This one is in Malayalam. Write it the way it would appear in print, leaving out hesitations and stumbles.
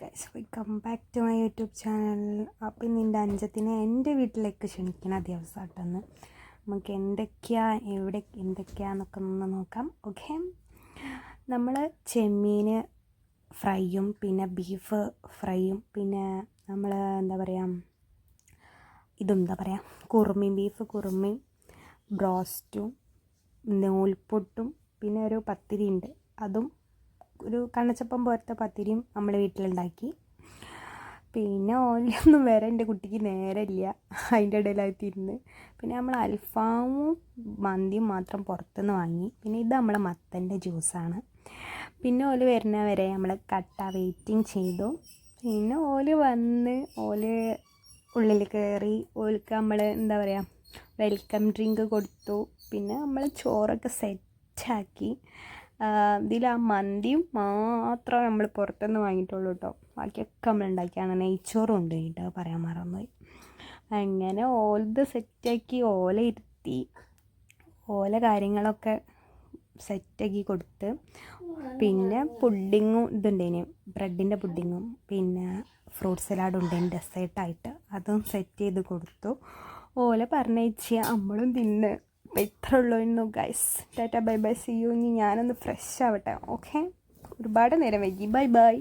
Guys welcome back to my YouTube channel. അപ്പോൾ ഇന്ന് എൻ്റെ അഞ്ചത്തിനെ എൻ്റെ വീട്ടിലേക്ക് ക്ഷണിക്കുന്ന ദിവസമായിട്ടൊന്ന് നമുക്ക് എന്തൊക്കെയാന്നൊക്കെ ഒന്ന് നോക്കാം. ഓക്കെ, നമ്മൾ ചെമ്മീൻ ഫ്രൈയും പിന്നെ ബീഫ് ഫ്രൈയും പിന്നെ നമ്മൾ കുറുമയും ബീഫ് കുറുമയും ബ്രോസ്റ്റും നൂൽപുട്ടും പിന്നെ ഒരു പത്തിരി ഉണ്ട്, അതും ഒരു കണ്ണച്ചപ്പം പോലത്തെ പത്തിരിയും നമ്മൾ വീട്ടിലുണ്ടാക്കി. പിന്നെ ഓലൊന്നും വരെ എൻ്റെ കുട്ടിക്ക് നേരമില്ല, അതിൻ്റെ ഇടയിലായിട്ടിരുന്ന്. പിന്നെ നമ്മൾ അൽഫാമും മന്തിയും മാത്രം പുറത്തുനിന്ന് വാങ്ങി. പിന്നെ ഇത് നമ്മളെ മത്തൻ്റെ ജ്യൂസാണ്. പിന്നെ ഓല് വരുന്നവരെ നമ്മൾ കട്ട വെയിറ്റിംഗ് ചെയ്തു. പിന്നെ ഓല് വന്ന് ഉള്ളിൽ കയറി ഓൽക്ക് നമ്മൾ വെൽക്കം ഡ്രിങ്ക് കൊടുത്തു. പിന്നെ നമ്മൾ ചോറൊക്കെ സെറ്റാക്കി. ഇതിൽ ആ മന്തിയും മാത്രമേ നമ്മൾ പുറത്തുനിന്ന് വാങ്ങിയിട്ടുള്ളൂ കേട്ടോ, ബാക്കിയൊക്കെ നമ്മൾ ഉണ്ടാക്കിയാണ്. നെയ്ച്ചോറും ഉണ്ട് കേട്ടോ, പറയാൻ മറന്നുപോയി. അങ്ങനെ ഓലത് സെറ്റാക്കി ഓല ഇരുത്തി ഓല കാര്യങ്ങളൊക്കെ സെറ്റാക്കി കൊടുത്ത്. പിന്നെ പുഡിങ്ങും ഇതുണ്ടേന്, ബ്രെഡിൻ്റെ പുഡിങ്ങും പിന്നെ ഫ്രൂട്ട് സലാഡും ഉണ്ടേന് ഡെസേർട്ടായിട്ട്, അതും സെറ്റ് ചെയ്ത് കൊടുത്തു. ഓല പറഞ്ഞയച്ച് നമ്മളും തിന്ന്. അപ്പോൾ ഇത്ര ഉള്ളൂ guys. Tata bye bye, see you. ഇനി ഞാനൊന്ന് ഫ്രഷ് ആവട്ടെ. ഓക്കെ, ഒരുപാട് നേരം വൈകി. Bye by.